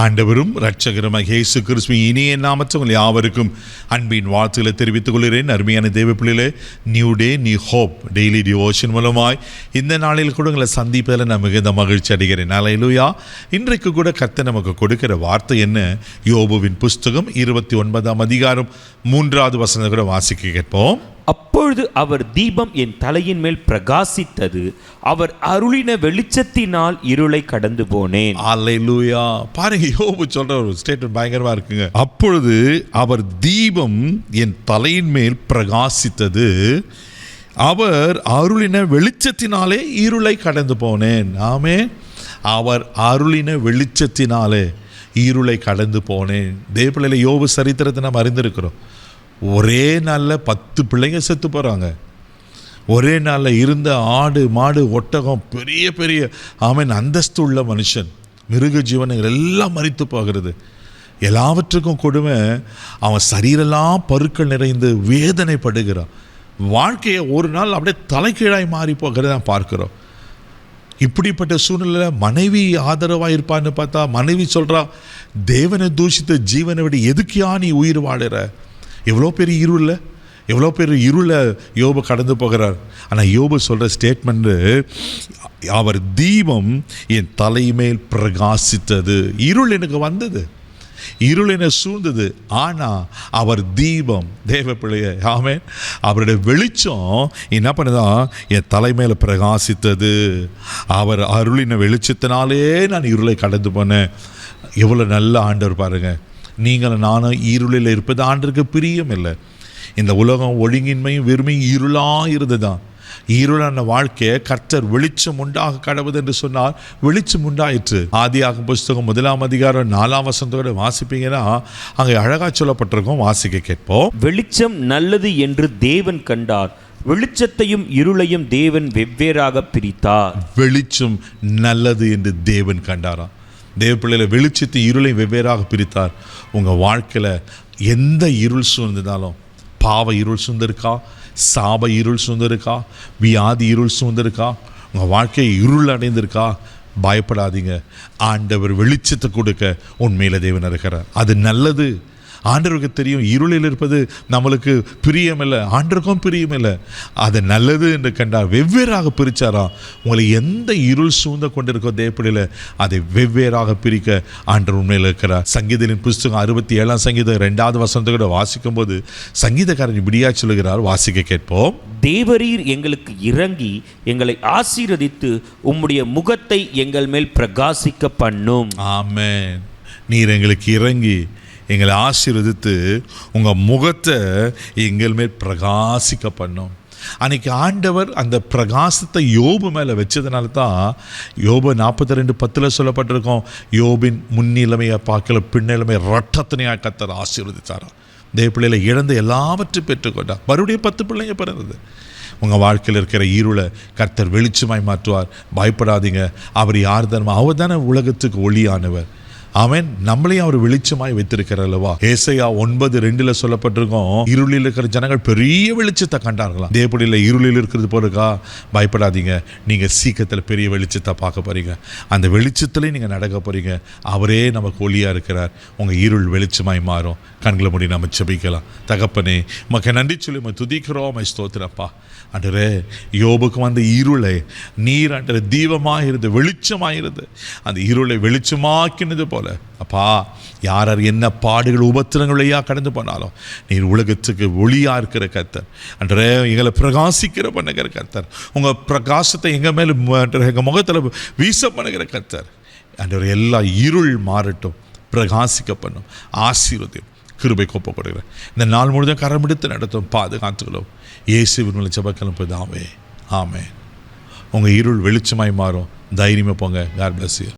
ஆண்டவரும் இரட்சகருமாகிய இயேசு கிறிஸ்துவின் இனிய நாமத்தில் உங்கள் யாவருக்கும் அன்பின் வாழ்த்துக்களை தெரிவித்துக் கொள்கிறேன். அருமையான தேவ பிள்ளைகளே, new day new hope daily devotion மூலமாய் இந்த நாளில் கூட உங்களை சந்திப்பதில் நான் மிகுந்த மகிழ்ச்சி அடைகிறேன். அல்லேலூயா. இன்றைக்கு கூட கர்த்தர் நமக்கு கொடுக்கிற வார்த்தை என்ன? யோபுவின் புஸ்தகம் 29ஆம் அதிகாரம் 3வது வசனத்தை கூட வாசிக்க கேட்போம். அப்பொழுது அவர் தீபம் என் தலையின் மேல் பிரகாசித்தது, அவர் அருளின வெளிச்சத்தினால் இருளை கடந்து போனேன். அல்லேலூயா. பாருங்க, யோபு சொல்ற ஒரு ஸ்டேட்மென்ட் பயங்கரமா இருக்குங்க. அப்பொழுது அவர் தீபம் என் தலையின் மேல் பிரகாசித்தது, அவர் அருளின வெளிச்சத்தினாலே இருளை கடந்து போனேன். ஆமே, அவர் அருளின வெளிச்சத்தினாலே இருளை கடந்து போனேன். தேவப்பிள்ளையில யோபு சரித்திரத்தை நாம் அறிந்திருக்கிறோம். ஒரே நாளில் 10 பிள்ளைங்க செத்து போகிறாங்க. ஒரே நாளில் இருந்த ஆடு மாடு ஒட்டகம் பெரிய பெரிய அந்தஸ்து உள்ள மனுஷன், மிருக ஜீவனங்கள் எல்லாம் மரித்து போகிறது. எல்லாவற்றுக்கும் கொடுமை, அவன் சரீரெல்லாம் பருக்கள் நிறைந்து வேதனைப்படுகிறான். வாழ்க்கையை ஒரு நாள் அப்படியே தலைகீழாய் மாறி போகிறத நான் பார்க்குறோம். இப்படிப்பட்ட சூழ்நிலை மனைவி ஆதரவாக இருப்பான்னு பார்த்தா மனைவி சொல்கிறா, தேவனை தூஷித்த ஜீவனை விட எதுக்கியா நீ உயிர் வாடுற? எவ்வளோ பெரிய இருளை யோபு கடந்து போகிறார். ஆனால் யோபு சொல்கிற ஸ்டேட்மெண்ட்டு, அவர் தீபம் என் தலைமேல் பிரகாசித்தது. இருள் எனக்கு வந்தது, இருள் என்னை சூழ்ந்தது, ஆனால் அவர் தீபம், தேவ பிள்ளைய ஆமென், அவருடைய வெளிச்சம் என்ன பண்ணுதான்? என் தலைமையில் பிரகாசித்தது. அவர் அருளின வெளிச்சத்தினாலே நான் இருளை கடந்து போனேன். எவ்வளோ நல்ல ஆண்டவர் பாருங்க. நீங்கள் நானும் இருளில் இருப்பது ஆண்டருக்கு பிரியம் இல்லை. இந்த உலகம் ஒழுங்கின்மையும் வெறுமையும் இருளாக இருந்துதான். இருளான வாழ்க்கையை கர்த்தர் வெளிச்சம் உண்டாக கடவுது என்று சொன்னால் வெளிச்சம் உண்டாயிற்று. ஆதியாகமம் புஸ்தகம் 1ஆம் அதிகாரம் 4ஆம் வசனத்தோட வாசிப்பீங்கன்னா அங்கே அழகாக சொல்லப்பட்டிருக்கோம். வாசிக்க கேட்போம். வெளிச்சம் நல்லது என்று தேவன் கண்டார், வெளிச்சத்தையும் இருளையும் தேவன் வெவ்வேறாக பிரித்தார். வெளிச்சம் நல்லது என்று தேவன் கண்டாராம். தேவ பிள்ளையில வெளிச்சத்தை இருளை வெவ்வேறாக பிரித்தார். உங்கள் வாழ்க்கையில் எந்த இருள் சூழ்ந்திருந்தாலும், பாவ இருள் சூழ்ந்திருக்கா, சாப இருள் சூழ்ந்திருக்கா, வியாதி இருள் சூழ்ந்திருக்கா, உங்கள் வாழ்க்கை இருள் அடைந்திருக்கா, பயப்படாதீங்க. ஆண்டவர் வெளிச்சத்தை கொடுக்க உண்மையில தேவன் இருக்கிறார். அது நல்லது. ஆண்டவருக்கு தெரியும் இருளில் இருப்பது நம்மளுக்கு பிரியமில்லை, ஆண்டருக்கும் பிரியமில்லை. அது நல்லது என்று கண்டார், வெவ்வேறாக பிரித்தாராம். உங்களை எந்த இருள் சூழ்ந்து கொண்டிருக்கோ தேவப்பிள்ளையில அதை வெவ்வேறாக பிரிக்க ஆண்டவர் உண்மையில் இருக்கிறார். சங்கீதத்தின் புஸ்தகம் 67ஆம் சங்கீதம் 2வது வசனத்தை கூட வாசிக்கும் போது சங்கீதக்காரன் இப்படியா சொல்லுகிறார். வாசிக்க கேட்போம். தேவரீர் எங்களுக்கு இறங்கி எங்களை ஆசீர்வதித்து உம்முடைய முகத்தை எங்கள் மேல் பிரகாசிக்க பண்ணும். ஆமென். நீர் எங்களுக்கு இறங்கி எங்களை ஆசீர்வதித்து உங்கள் முகத்தை எங்கள் மேல் பிரகாசிக்க பண்ணும். அன்றைக்கி ஆண்டவர் அந்த பிரகாசத்தை யோபு மேலே வச்சதுனால தான் யோபு 42:10 சொல்லப்பட்டிருக்கோம், யோபின் முன்னிலைமையை பார்க்கல பின்னிலைமை இரட்டத்தனையாக கர்த்தர் ஆசீர்வதித்தாராம். தேவ பிள்ளைகளை இழந்த எல்லாவற்றையும் பெற்றுக்கொண்டார். மறுபடியும் 10 பிள்ளைங்க பிறந்தது. உங்கள் வாழ்க்கையில் இருக்கிற இருளை கர்த்தர் வெளிச்சமாய் மாற்றுவார். பயப்படாதீங்க. அவர் யார் தானே? அவர் தானே உலகத்துக்கு ஒளியானவர். அவன் நம்மளையும் அவர் வெளிச்சமாய் வைத்திருக்கிறார் அல்லவா? ஏசாயா 9:2 சொல்லப்பட்டிருக்கோம், இருளில் இருக்கிற ஜனங்கள் பெரிய வெளிச்சத்தை கண்டார்களாம். தேவப்படியில் இருளில் இருக்கிறது போலக்கா, பயப்படாதீங்க. நீங்கள் சீக்கிரத்தில் பெரிய வெளிச்சத்தை பார்க்க போறீங்க. அந்த வெளிச்சத்துலேயும் நீங்கள் நடக்க போறீங்க. அவரே நமக்கு ஒளியாக இருக்கிறார். உங்கள் இருள் வெளிச்சமாய் மாறும். கண்களை மூடி நம்ம ஜெபிக்கலாம். தகப்பனே, உமக்கு நன்றி சொல்லி நம்ம துதிக்கிறோம், ஸ்தோத்திரப்பா. ஆண்டவரே, யோபுக்கு வந்த இருளை நீர் ஆண்டவரே தீபமாக இருந்து வெளிச்சமாக இருந்து அந்த இருளை வெளிச்சமாக்கினது போல அப்பா, யார் என்ன பாடுகள் உபத்திரங்களையா கடந்து போனாலும் நீர் உலகத்துக்கு ஒளியாக இருக்கிற கர்த்தர். ஆண்டவரே, எங்களை பிரகாசிக்கிற பண்ணுகிற கர்த்தர். உங்கள் பிரகாசத்தை எங்கள் மேலே எங்கள் முகத்தில் வீச பண்ணுகிற கர்த்தர். ஆண்டவரே, எல்லா இருள் மாறட்டும், பிரகாசிக்க பண்ணும், ஆசீர்வதியும், கிருபை கோப்ப கொடுக்கிறேன். இந்த நாள் முழுதும் கரம் எடுத்து நடத்தும், பாதுகாத்துக்கிறோம். இயேசுவின் மூலம் ஜெபக்கலாம் பிதாவே, ஆமென். உங்கள் இருள் வெளிச்சமாய் மாறும். தைரியமாக போங்க. God bless you.